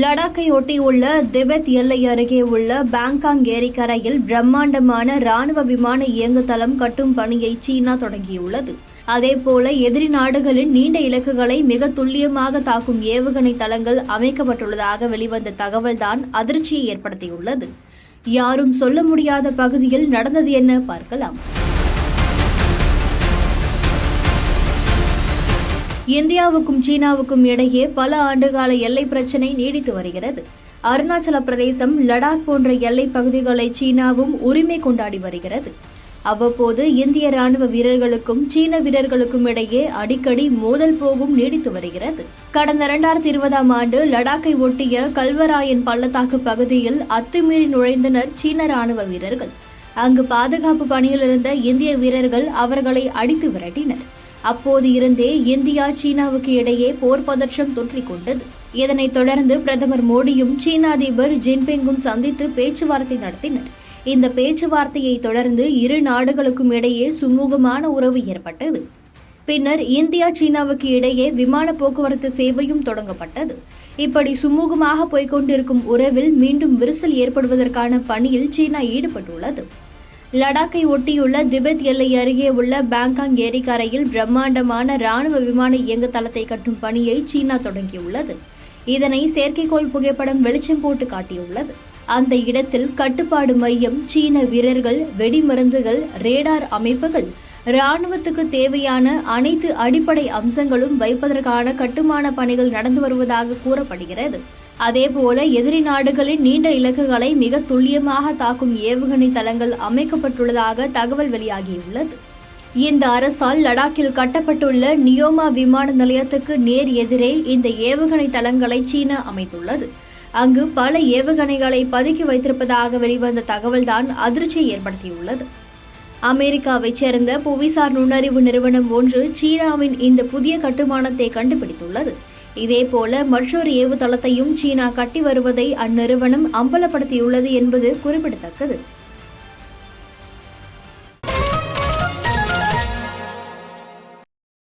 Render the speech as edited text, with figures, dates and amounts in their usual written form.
லடாக்கை ஒட்டியுள்ள திபெத் எல்லை அருகே உள்ள பாங்காங் ஏரிக்கரையில் பிரம்மாண்டமான ராணுவ விமான இயங்குதளம் கட்டும் பணியை சீனா தொடங்கியுள்ளது. அதேபோல எதிரி நாடுகளின் நீண்ட இலக்குகளை மிக துல்லியமாக தாக்கும் ஏவுகணை தளங்கள் அமைக்கப்பட்டுள்ளதாக வெளிவந்த தகவல்தான் அதிர்ச்சியை ஏற்படுத்தியுள்ளது. யாரும் சொல்ல முடியாத பகுதியில் நடந்தது என்ன பார்க்கலாம். இந்தியாவுக்கும் சீனாவுக்கும் இடையே பல ஆண்டுகால எல்லை பிரச்சினை நீடித்து வருகிறது. அருணாச்சல பிரதேசம், லடாக் போன்ற எல்லை பகுதிகளை சீனாவும் உரிமை கொண்டாடி வருகிறது. அவ்வப்போது இந்திய ராணுவ வீரர்களுக்கும் சீன வீரர்களுக்கும் இடையே அடிக்கடி மோதல் போகும் நீடித்து வருகிறது. கடந்த 2020ஆம் ஆண்டு லடாக்கை ஒட்டிய கல்வராயன் பள்ளத்தாக்கு பகுதியில் அத்துமீறி நுழைந்தனர் சீன ராணுவ வீரர்கள். அங்கு பாதுகாப்பு பணியில் இருந்த இந்திய வீரர்கள் அவர்களை அடித்து விரட்டினர். அப்போது இருந்தே இந்தியா சீனாவுக்கு இடையே போர் பதற்றம் தொற்றிக் கொண்டது. இதனைத் தொடர்ந்து பிரதமர் மோடியும் சீன அதிபர் ஜின்பிங்கும் சந்தித்து பேச்சுவார்த்தை நடத்தினர். இந்த பேச்சுவார்த்தையை தொடர்ந்து இரு நாடுகளுக்கும் இடையே சுமூகமான உறவு ஏற்பட்டது. பின்னர் இந்தியா சீனாவுக்கு இடையே விமான போக்குவரத்து சேவையும் தொடங்கப்பட்டது. இப்படி சுமூகமாக போய்கொண்டிருக்கும் உறவில் மீண்டும் விரிசல் ஏற்படுவதற்கான பணியில் சீனா ஈடுபட்டுள்ளது. லடாக்கை ஒட்டியுள்ள திபெத் எல்லை அருகே உள்ள பாங்காங் ஏரிக்கரையில் பிரம்மாண்டமான ராணுவ விமான இயங்கு தளத்தை கட்டும் பணியை சீனா தொடங்கியுள்ளது. இதனை செயற்கைக்கோள் புகைப்படம் வெளிச்சம் போட்டு காட்டியுள்ளது. அந்த இடத்தில் கட்டுப்பாடு மையம், சீன வீரர்கள், வெடிமருந்துகள், ரேடார் அமைப்புகள், ராணுவத்துக்கு தேவையான அனைத்து அடிப்படை அம்சங்களும் வைப்பதற்கான கட்டுமான பணிகள் நடந்து வருவதாக கூறப்படுகிறது. அதேபோல எதிரி நாடுகளின் நீண்ட இலக்குகளை மிக துல்லியமாக தாக்கும் ஏவுகணை தளங்கள் அமைக்கப்பட்டுள்ளதாக தகவல் வெளியாகியுள்ளது. இந்த அரசால் லடாக்கில் கட்டப்பட்டுள்ள நியோமா விமான நிலையத்துக்கு நேர் எதிரே இந்த ஏவுகணை தளங்களை சீனா அமைத்துள்ளது. அங்கு பல ஏவுகணைகளை பதுக்கி வைத்திருப்பதாக வெளிவந்த தகவல்தான் அதிர்ச்சியை ஏற்படுத்தியுள்ளது. அமெரிக்காவைச் சேர்ந்த புவிசார் நுண்ணறிவு நிறுவனம் ஒன்று சீனாவின் இந்த புதிய கட்டுமானத்தை கண்டுபிடித்துள்ளது. இதேபோல மற்றொரு ஏவுதளத்தையும் சீனா கட்டி வருவதை அந்நிறுவனம் அம்பலப்படுத்தியுள்ளது என்பது குறிப்பிடத்தக்கது.